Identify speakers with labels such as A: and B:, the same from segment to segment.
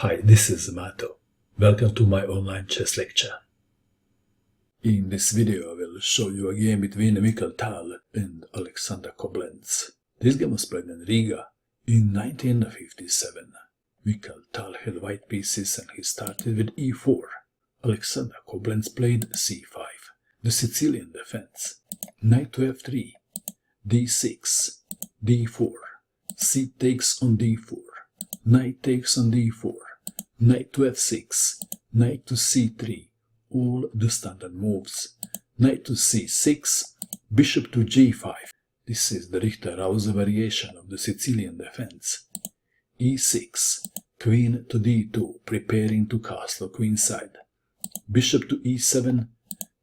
A: Hi, this is Mato. Welcome to my online chess lecture. In this video I will show you a game between Mikhail and Alexander Koblents. This game was played in Riga in 1957. Mikhail had white pieces and he started with e4. Alexander Koblents played c5, the Sicilian defense. Knight to f3, d6, d4, c takes on d4, knight takes on d4, knight to f6, knight to c3, all the standard moves. Knight to c6, bishop to g5. This is the Richter-Rauzer variation of the Sicilian defense. e6, queen to d2, preparing to castle queenside. Bishop to e7,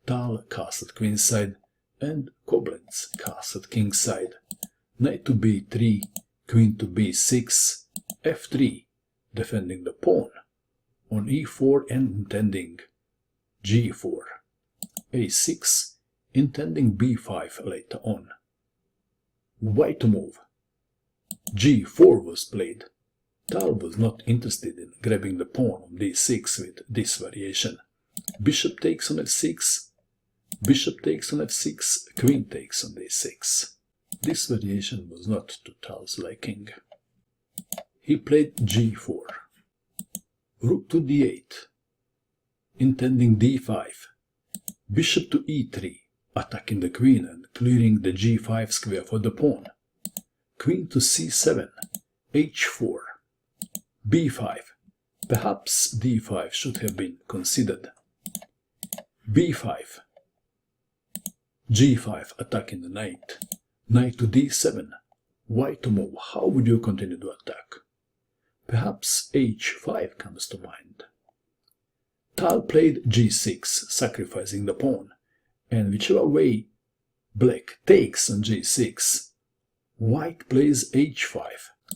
A: Tal castled queenside, and Koblents castled kingside. Knight to b3, queen to b6, f3, defending the pawn, on e4 and intending g4, a6, intending b5 later on. White to move. g4 was played. Tal was not interested in grabbing the pawn on d6 with this variation. Bishop takes on f6, bishop takes on f6, queen takes on d6. This variation was not to Tal's liking. He played g4. Rook to d8, intending d5. Bishop to e3, attacking the queen and clearing the g5 square for the pawn. Queen to c7, h4, b5. Perhaps d5 should have been considered. b5, g5, attacking the knight. Knight to d7, white to move. How would you continue to attack? Perhaps h5 comes to mind. Tal played g6, sacrificing the pawn, and whichever way black takes on g6, white plays h5.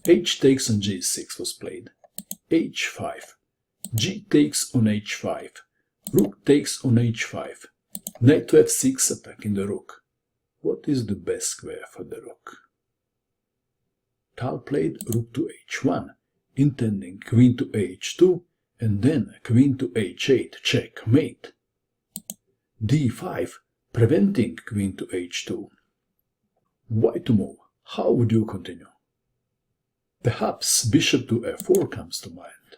A: H takes on g6 was played. h5, g takes on h5, rook takes on h5, knight to f6, attacking the rook. What is the best square for the rook? Tal played rook to h1, intending queen to h2, and then queen to h8, checkmate. d5, preventing queen to h2. White to move. How would you continue? Perhaps bishop to f4 comes to mind.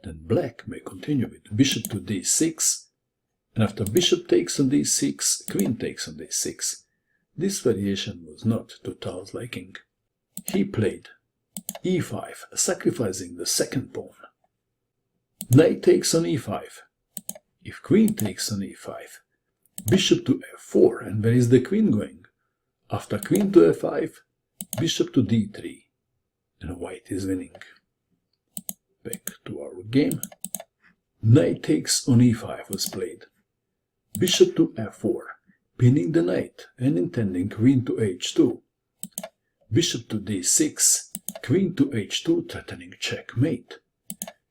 A: Then black may continue with bishop to d6, and after bishop takes on d6, queen takes on d6. This variation was not to Tal's liking. He played e5, sacrificing the second pawn. Knight takes on e5. If queen takes on e5, bishop to f4, and where is the queen going? After queen to f5, bishop to d3, and white is winning. Back to our game. Knight takes on e5 was played. Bishop to f4, pinning the knight and intending queen to h2. Bishop to d6, queen to h2, threatening checkmate.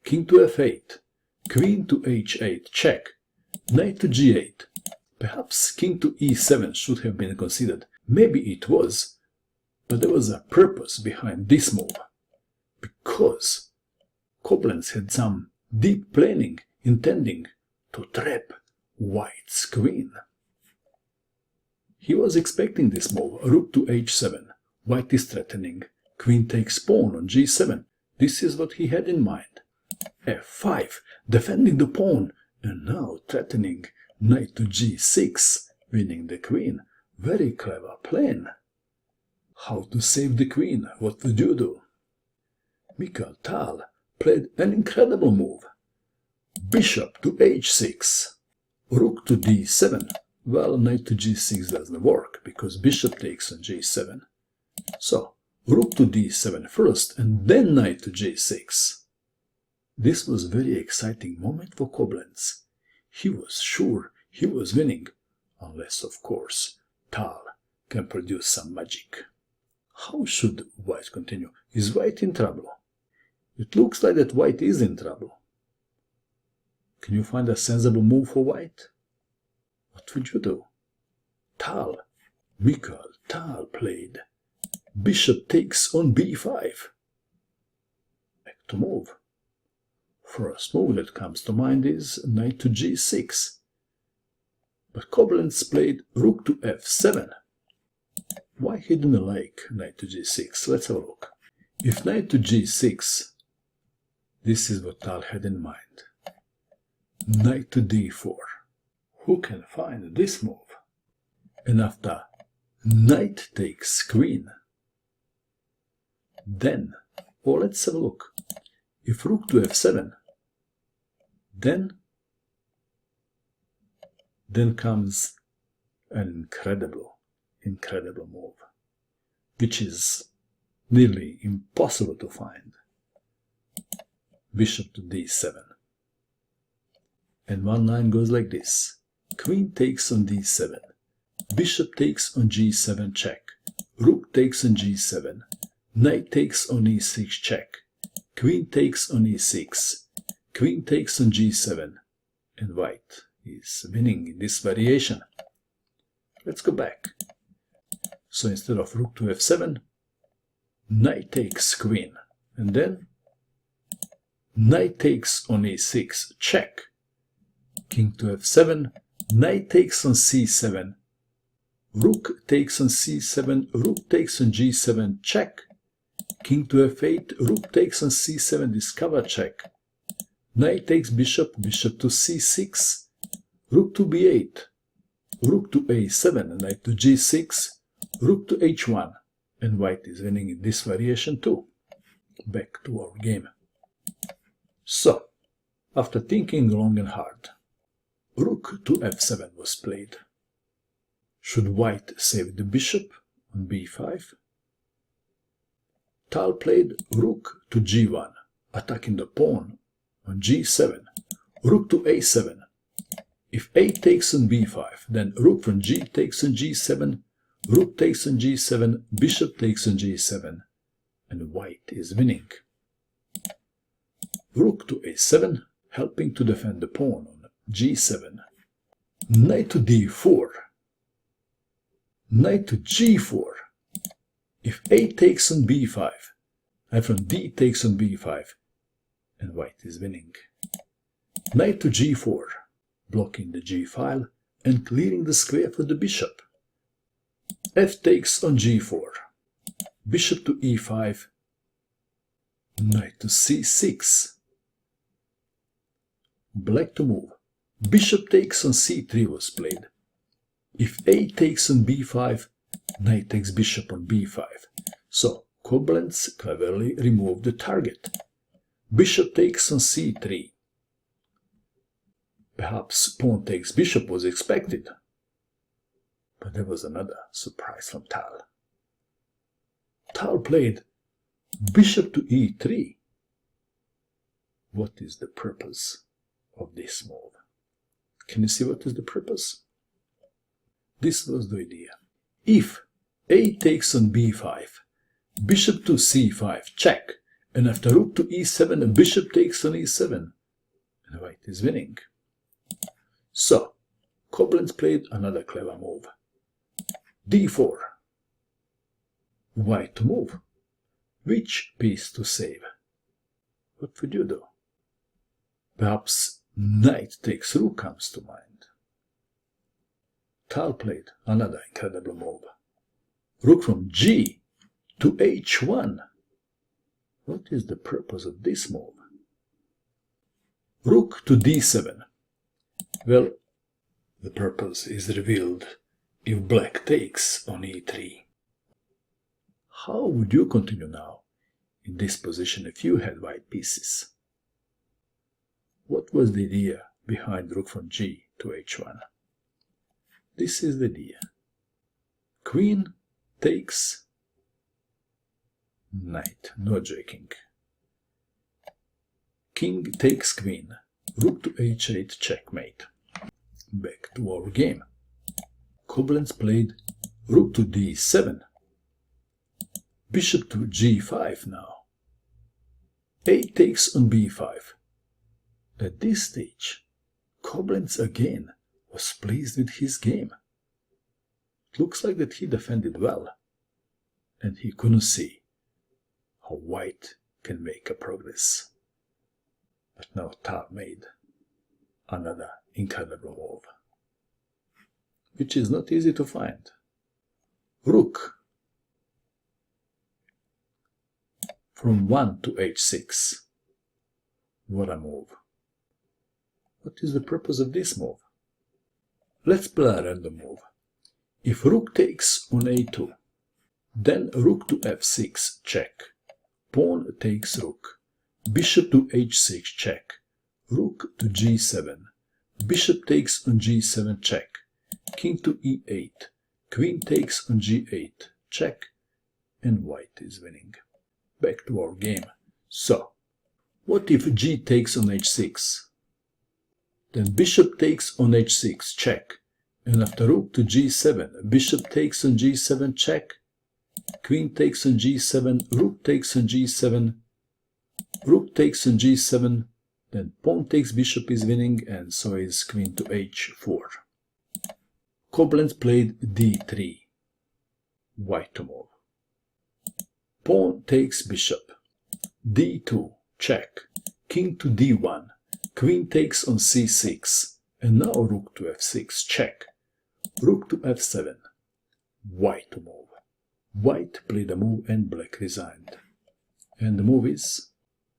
A: King to f8, queen to h8, check. Knight to g8. Perhaps king to e7 should have been considered. Maybe it was, but there was a purpose behind this move. Because Koblents had some deep planning, intending to trap white's queen. He was expecting this move, rook to h7. White is threatening. Queen takes pawn on g7. This is what he had in mind. f5, defending the pawn, and now threatening knight to g6, winning the queen. Very clever plan. How to save the queen? What would you do? Mikhail played an incredible move. Bishop to h6, rook to d7. Well, knight to g6 doesn't work, because bishop takes on g7. So, rook to d7 first, and then knight to g6. This was a very exciting moment for Koblents. He was sure he was winning, unless, of course, Tal can produce some magic. How should white continue? Is white in trouble? It looks like that white is in trouble. Can you find a sensible move for white? What would you do? Mikhail played bishop takes on b5. Back to move. First move that comes to mind is knight to g6. But Koblents played rook to f7. Why he didn't like knight to g6? Let's have a look. If knight to g6, this is what Tal had in mind. Knight to d4. Who can find this move? And after knight takes queen, then, let's have a look. If rook to f7, then comes an incredible move, which is nearly impossible to find. Bishop to d7. And one line goes like this. Queen takes on d7. Bishop takes on g7 check. Rook takes on g7. Knight takes on e6 check. Queen takes on e6. Queen takes on g7. And white is winning in this variation. Let's go back. So instead of rook to f7, knight takes queen. And then knight takes on e6 check. King to f7. Knight takes on c7. Rook takes on c7. Rook takes on g7 check. King to f8. Rook takes on c7 discover check. Knight takes bishop. Bishop to c6. Rook to b8. Rook to a7. Knight to g6. Rook to h1. And white is winning in this variation too. Back to our game. So, after thinking long and hard, rook to f7 was played. Should white save the bishop on b5? Tal played rook to g1, attacking the pawn on g7. Rook to a7. If a takes on b5, then rook from g takes on g7, rook takes on g7, bishop takes on g7, and white is winning. Rook to a7, helping to defend the pawn on g7. Knight to d4. Knight to g4. If a takes on b5, and from d takes on b5, and white is winning. Knight to g4, blocking the g file and clearing the square for the bishop. F takes on g4. Bishop to e5. Knight to c6. Black to move. Bishop takes on c3 was played. If a takes on b5, knight takes bishop on b5. So Koblents cleverly removed the target. Bishop takes on c3. Perhaps pawn takes bishop was expected. But there was another surprise from Tal. Tal played bishop to e3. What is the purpose of this move? Can you see what is the purpose? This was the idea. If a takes on b5, bishop to c5, check, and after rook to e7, a bishop takes on e7, and white is winning. So, Koblents played another clever move. d4. White to move. Which piece to save? What would you do? Perhaps knight takes rook comes to mind. Tal played another incredible move. Rook from g to h1. What is the purpose of this move? Rook to d7. Well, the purpose is revealed if black takes on e3. How would you continue now in this position if you had white pieces? What was the idea behind rook from g to h1? This is the idea. Queen takes knight, no joking. King takes queen. Rook to h8, checkmate. Back to our game. Koblents played rook to d7. Bishop to g5 now. A takes on b5. At this stage, Koblents again was pleased with his game. It looks like that he defended well, and he couldn't see how white can make a progress. But Now Tal made another incredible move, which is not easy to find. Rook from 1 to h6. What a move. What is the purpose of this move? Let's play a random move. If rook takes on a2, then rook to f6, check. Pawn takes rook. Bishop to h6, check. Rook to g7. Bishop takes on g7, check. King to e8. Queen takes on g8, check. And white is winning. Back to our game. So, what if g takes on h6? Then bishop takes on h6, check. And after rook to g7, bishop takes on g7, check. Queen takes on g7, rook takes on g7, rook takes on g7, then pawn takes bishop is winning, and so is queen to h4. Koblents played d3, white to move. Pawn takes bishop, d2, check, king to d1, queen takes on c6, and now rook to f6, check, rook to f7, white to move. White played a move and black resigned. And the move is,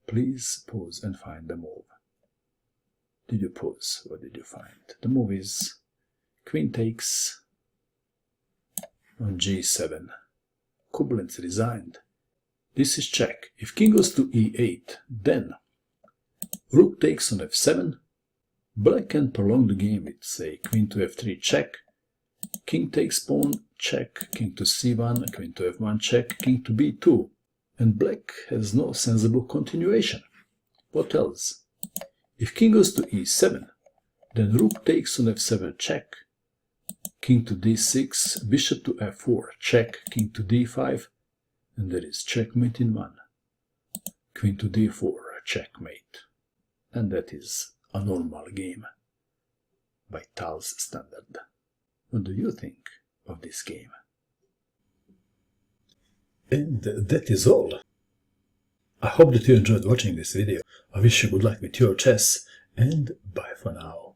A: please pause and find the move. Did you pause? What did you find? The move is queen takes on g7. Koblents resigned. This is check. If king goes to e8, then rook takes on f7. Black can prolong the game with, say, queen to f3, check. King takes pawn, check. King to c1, queen to f1, check. King to b2. And black has no sensible continuation. What else? If king goes to e7, then rook takes on f7, check. King to d6, bishop to f4, check. King to d5, and there is checkmate in one. Queen to d4, checkmate. And that is a normal game by Tal's standard. What do you think of this game? And that is all. I hope that you enjoyed watching this video. I wish you good luck with your chess, and bye for now.